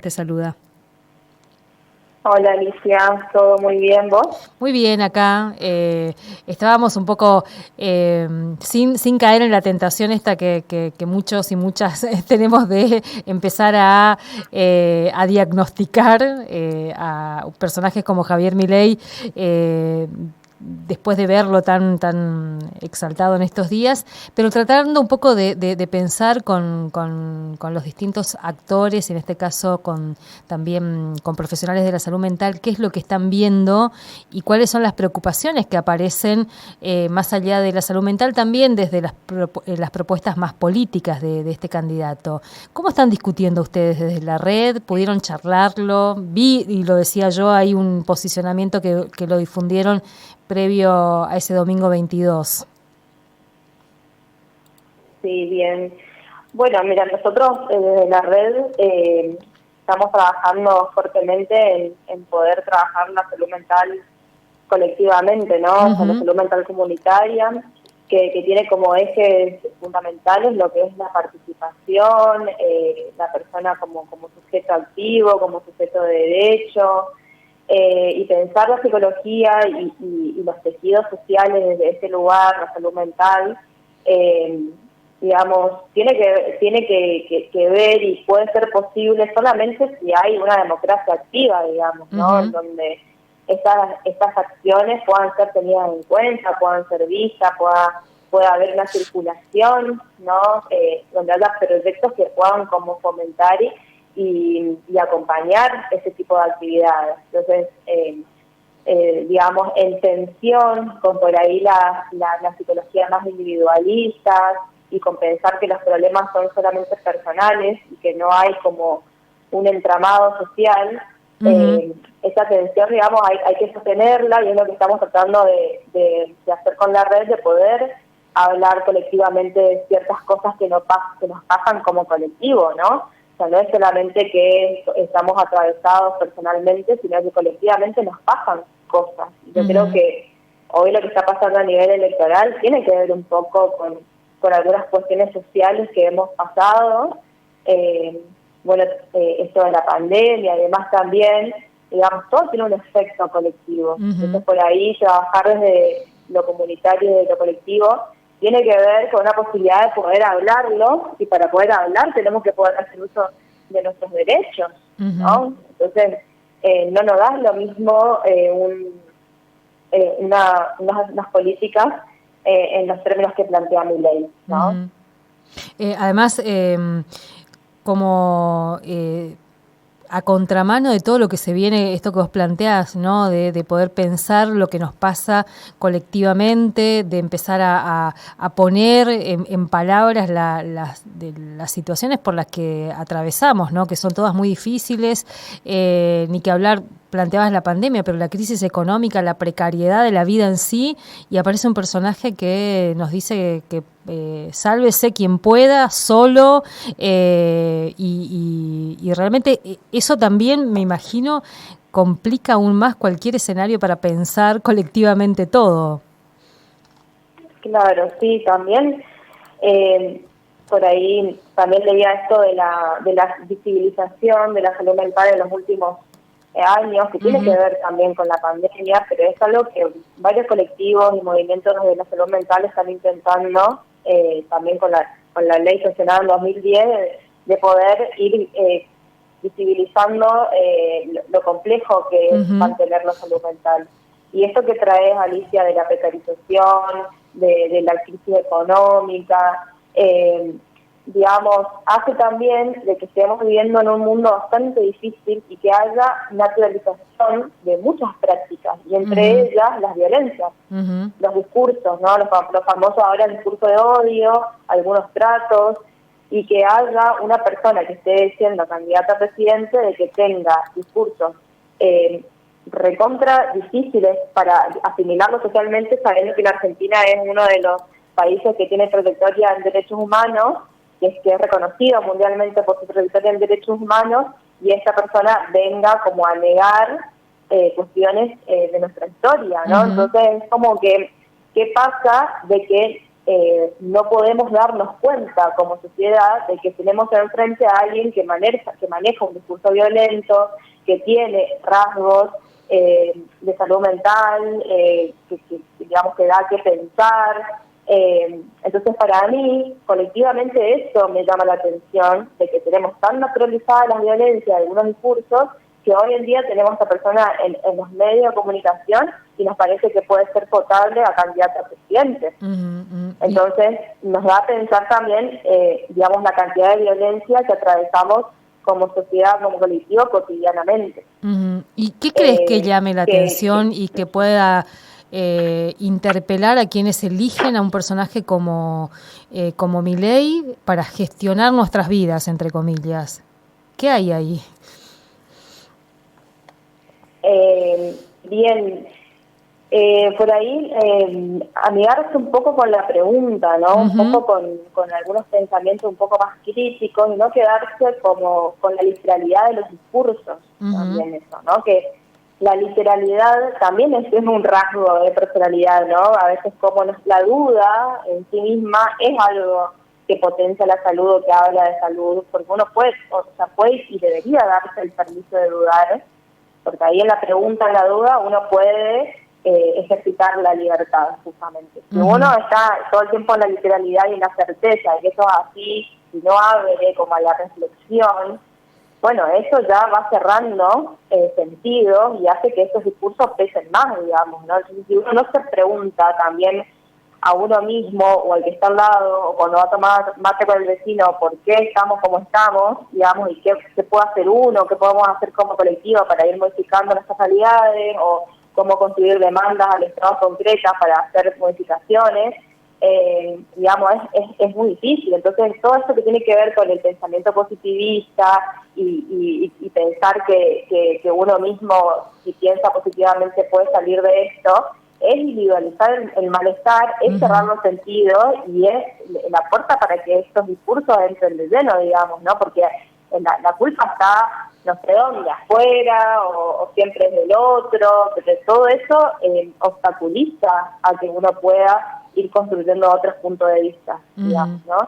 Te saluda. Hola Alicia, ¿todo muy bien vos? Muy bien, acá estábamos un poco sin caer en la tentación esta que muchos y muchas tenemos de empezar a diagnosticar a personajes como Javier Milei, después de verlo tan exaltado en estos días, pero tratando un poco de pensar con los distintos actores, en este caso también con profesionales de la salud mental, qué es lo que están viendo y cuáles son las preocupaciones que aparecen más allá de la salud mental, también desde las propuestas más políticas de este candidato. ¿Cómo están discutiendo ustedes desde la red? ¿Pudieron charlarlo? Vi, y lo decía yo, hay un posicionamiento que lo difundieron previo a ese domingo 22. Sí, bien. Bueno, mira, nosotros desde la red estamos trabajando fuertemente en poder trabajar la salud mental colectivamente, ¿no? O sea, la salud mental comunitaria, que tiene como ejes fundamentales lo que es la participación, la persona como sujeto activo, como sujeto de derecho, y pensar la psicología y los tejidos sociales desde ese lugar, la salud mental, digamos, tiene que ver y puede ser posible solamente si hay una democracia activa, digamos, ¿no? En donde estas acciones puedan ser tenidas en cuenta, puedan ser vistas, pueda haber una circulación, ¿no? Donde haya proyectos que puedan como fomentar y acompañar ese tipo de actividades. Entonces, digamos, en tensión con por ahí la psicología más individualista y con pensar que los problemas son solamente personales y que no hay como un entramado social, esa tensión, digamos, hay que sostenerla y es lo que estamos tratando de hacer con la red, de poder hablar colectivamente de ciertas cosas que nos pasan como colectivo, ¿no? O sea, no es solamente que estamos atravesados personalmente, sino que colectivamente nos pasan cosas. Yo creo que hoy lo que está pasando a nivel electoral tiene que ver un poco con algunas cuestiones sociales que hemos pasado, bueno, esto de la pandemia y demás también, digamos, todo tiene un efecto colectivo. Entonces, por ahí trabajar desde lo comunitario y desde lo colectivo tiene que ver con una posibilidad de poder hablarlo, y para poder hablar tenemos que poder hacer uso de nuestros derechos, ¿no? Entonces, no nos da lo mismo unas políticas en los términos que plantea mi ley, ¿no? Además, como a contramano de todo lo que se viene, esto que vos planteás, ¿no? De poder pensar lo que nos pasa colectivamente, de empezar a poner en palabras las situaciones por las que atravesamos, ¿no? Que son todas muy difíciles, ni que hablar, planteabas la pandemia, pero la crisis económica, la precariedad de la vida en sí, y aparece un personaje que nos dice que sálvese quien pueda, solo, y realmente eso también, me imagino, complica aún más cualquier escenario para pensar colectivamente todo. Claro, sí, también por ahí también leía esto de la visibilización de la salud mental en los últimos años, que tiene que ver también con la pandemia, pero es algo que varios colectivos y movimientos de la salud mental están intentando, también con la ley sancionada en 2010, de poder ir visibilizando lo complejo que es mantener la salud mental. Y esto que traes, Alicia, de la precarización, de la crisis económica, digamos, hace también de que estemos viviendo en un mundo bastante difícil y que haya naturalización de muchas prácticas, y entre ellas las violencias, los discursos, ¿no? Los famosos ahora el discurso de odio, algunos tratos, y que haya una persona que esté siendo candidata a presidente de que tenga discursos recontra difíciles para asimilarlo socialmente, sabiendo que la Argentina es uno de los países que tiene trayectoria en derechos humanos, que es reconocido mundialmente por su trayectoria en derechos humanos, y esta persona venga como a negar cuestiones de nuestra historia, ¿no? Entonces es como que, ¿qué pasa de que no podemos darnos cuenta como sociedad de que tenemos enfrente a alguien que maneja un discurso violento, que tiene rasgos de salud mental, que digamos que da que pensar. Entonces para mí, colectivamente eso me llama la atención, de que tenemos tan naturalizadas las violencias de algunos discursos, que hoy en día tenemos a esta persona en los medios de comunicación y nos parece que puede ser potable a candidato a presidente. Entonces nos da a pensar también, digamos, la cantidad de violencia que atravesamos como sociedad, como colectivo, cotidianamente. ¿Y qué crees que llame la atención y que pueda interpelar a quienes eligen a un personaje como Milei para gestionar nuestras vidas, entre comillas? ¿Qué hay ahí? Bien, por ahí amigarse un poco con la pregunta, ¿no? Un poco con algunos pensamientos un poco más críticos y no quedarse como con la literalidad de los discursos, también eso, ¿no? Que la literalidad también es un rasgo de personalidad, ¿no? A veces como la duda en sí misma es algo que potencia la salud o que habla de salud, porque uno puede y debería darse el permiso de dudar, porque ahí en la pregunta, en la duda, uno puede ejercitar la libertad, justamente. Si uno está todo el tiempo en la literalidad y en la certeza de que eso es así, y no abre como a la reflexión, bueno, eso ya va cerrando sentido y hace que estos discursos pesen más, digamos, ¿no? Entonces, si uno no se pregunta también a uno mismo o al que está al lado, o cuando va a tomar mate con el vecino, por qué estamos como estamos, digamos, y qué puede hacer uno, qué podemos hacer como colectivo para ir modificando nuestras realidades, o cómo construir demandas al Estado concretas para hacer modificaciones, digamos, es muy difícil. Entonces, todo esto que tiene que ver con el pensamiento positivista y pensar que uno mismo, si piensa positivamente, puede salir de esto, es individualizar el malestar, es cerrar los sentidos y es la puerta para que estos discursos entren de lleno, digamos, ¿no? Porque la culpa está, no sé dónde, afuera o siempre es del otro, pero todo eso obstaculiza a que uno pueda ir construyendo otros puntos de vista, digamos, ¿no?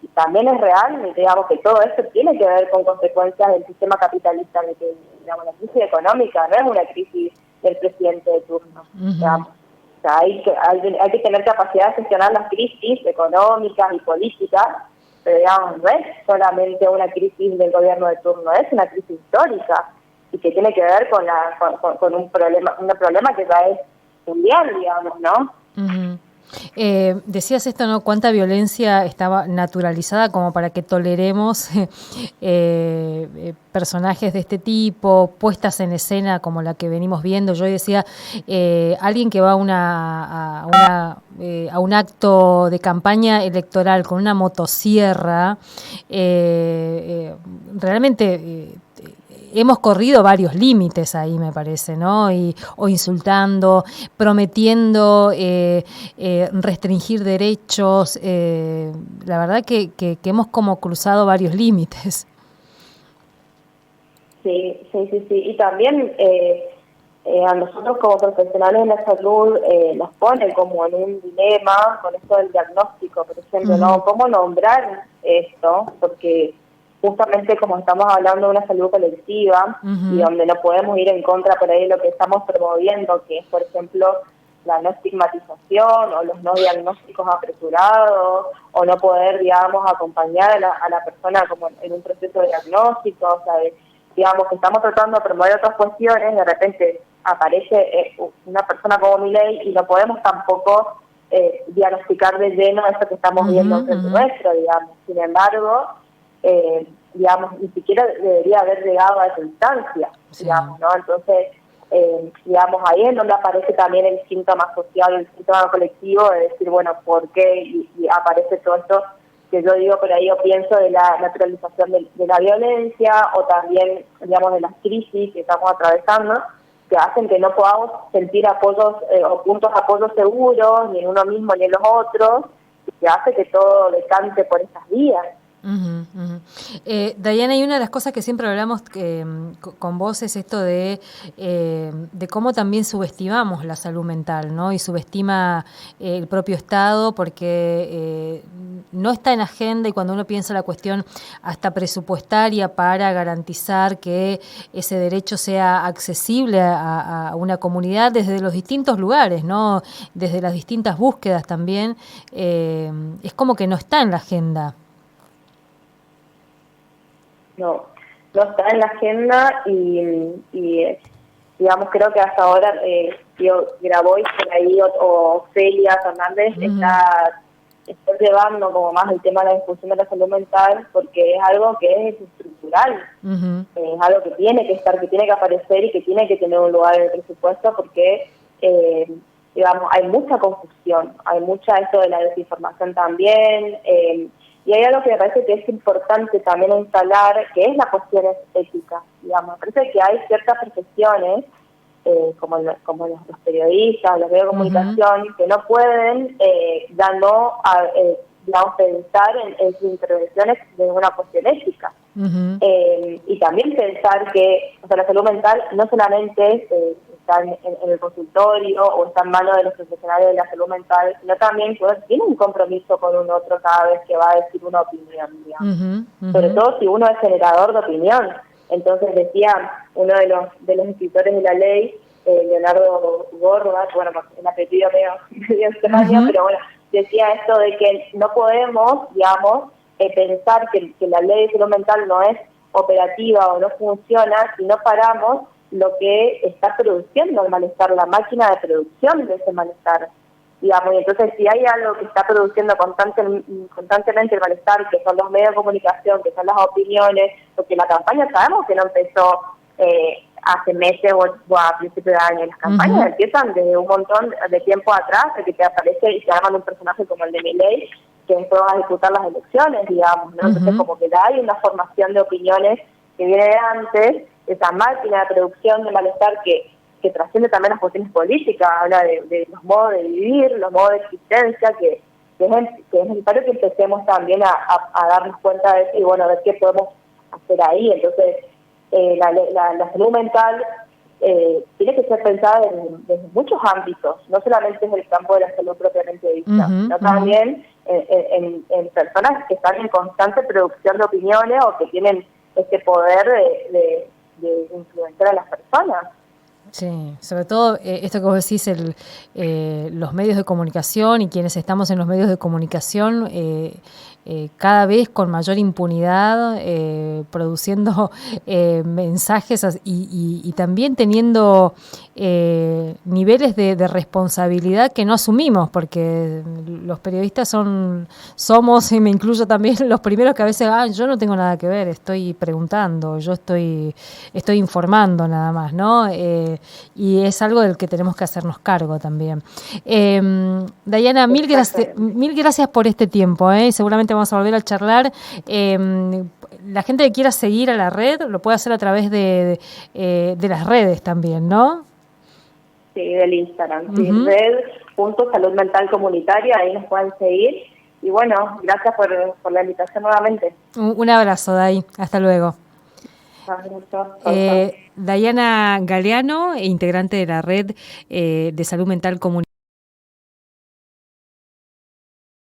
Y también es real, digamos, que todo esto tiene que ver con consecuencias del sistema capitalista, de que, digamos, la crisis económica no es una crisis del presidente de turno, digamos. O sea, hay que tener capacidad de gestionar las crisis económicas y políticas, pero digamos, no es solamente una crisis del gobierno de turno, es una crisis histórica y que tiene que ver con un problema que ya es mundial, digamos, ¿no? Decías esto, ¿no? Cuánta violencia estaba naturalizada como para que toleremos personajes de este tipo, puestas en escena como la que venimos viendo. Yo decía, alguien que va a un acto de campaña electoral con una motosierra, realmente hemos corrido varios límites ahí, me parece, ¿no? O insultando, prometiendo restringir derechos. La verdad que hemos como cruzado varios límites. Sí. Y también a nosotros como profesionales de la salud nos pone como en un dilema con esto del diagnóstico, por ejemplo, ¿no? ¿Cómo nombrar esto? Porque justamente como estamos hablando de una salud colectiva y donde no podemos ir en contra por ahí de lo que estamos promoviendo, que es, por ejemplo, la no estigmatización o los no diagnósticos apresurados, o no poder, digamos, acompañar a la persona como en un proceso de diagnóstico, o sea, digamos que estamos tratando de promover otras cuestiones, de repente aparece una persona como Milei y no podemos tampoco diagnosticar de lleno eso que estamos viendo en nuestro, digamos. Sin embargo, digamos, ni siquiera debería haber llegado a esa instancia, digamos, ¿no? Entonces, digamos, ahí es donde aparece también el síntoma social, el síntoma colectivo, de decir, bueno, ¿por qué? Y aparece todo esto que yo digo por ahí, o pienso de la naturalización de la violencia, o también, digamos, de las crisis que estamos atravesando, que hacen que no podamos sentir apoyos o puntos de apoyo seguros, ni en uno mismo ni en los otros, y que hace que todo decante por esas vías. Ujú, ujú. Dayana, y una de las cosas que siempre hablamos con vos es esto de cómo también subestimamos la salud mental, ¿no? Y subestima el propio Estado porque no está en agenda, y cuando uno piensa la cuestión hasta presupuestaria para garantizar que ese derecho sea accesible a una comunidad desde los distintos lugares, ¿no? Desde las distintas búsquedas también, es como que no está en la agenda. No, no está en la agenda digamos, creo que hasta ahora Grabois por ahí o Celia Fernández está llevando como más el tema de la discusión de la salud mental, porque es algo que es estructural, es algo que tiene que estar, que tiene que aparecer y que tiene que tener un lugar en el presupuesto, porque digamos, hay mucha confusión, hay mucha esto de la desinformación también, y hay algo que me parece que es importante también instalar, que es la cuestión ética, digamos. Me parece que hay ciertas profesiones, como los periodistas, los medios de comunicación, que no pueden, digamos, pensar en sus intervenciones de una cuestión ética. Y también pensar que, o sea, la salud mental no solamente está en el consultorio o está en manos de los profesionales de la salud mental, sino también que uno tiene un compromiso con un otro cada vez que va a decir una opinión, digamos. Sobre todo si uno es generador de opinión. Entonces decía uno de los escritores de la ley, Leonardo Gorbat, bueno, el apellido medio extraño, pero bueno, decía esto de que no podemos, digamos, pensar que la ley de salud mental no es operativa o no funciona si no paramos lo que está produciendo el malestar, la máquina de producción de ese malestar, digamos. Y entonces, si hay algo que está produciendo constantemente el malestar, que son los medios de comunicación, que son las opiniones, porque la campaña sabemos que no empezó hace meses o a principios de año. Las campañas empiezan desde un montón de tiempo atrás, de que te aparece y te arman un personaje como el de Milei, que después va a disputar las elecciones, digamos, ¿no? Entonces, como que hay una formación de opiniones que viene de antes, esa máquina de producción de malestar que trasciende también las cuestiones políticas, habla de los modos de vivir, los modos de existencia, que es necesario que empecemos también a darnos cuenta de eso y, bueno, a ver qué podemos hacer ahí. Entonces, la salud mental tiene que ser pensada desde muchos ámbitos, no solamente en el campo de la salud propiamente dicha, sino también en personas que están en constante producción de opiniones o que tienen este poder de influenciar a las personas. Sí, sobre todo esto que vos decís, los medios de comunicación y quienes estamos en los medios de comunicación, cada vez con mayor impunidad, produciendo mensajes y también teniendo niveles de responsabilidad que no asumimos, porque los periodistas somos, y me incluyo también, los primeros que a veces, yo no tengo nada que ver, estoy preguntando, yo estoy informando nada más, ¿no? Y es algo del que tenemos que hacernos cargo también. Dayana, mil gracias por este tiempo, seguramente vamos a volver a charlar. La gente que quiera seguir a la red lo puede hacer a través de las redes también, ¿no? Sí, del Instagram, sí, red.salud mental comunitaria, ahí nos pueden seguir. Y bueno, gracias por la invitación nuevamente. Un abrazo, Day. Hasta luego. Dayana Galeano, integrante de la red de salud mental comunitaria.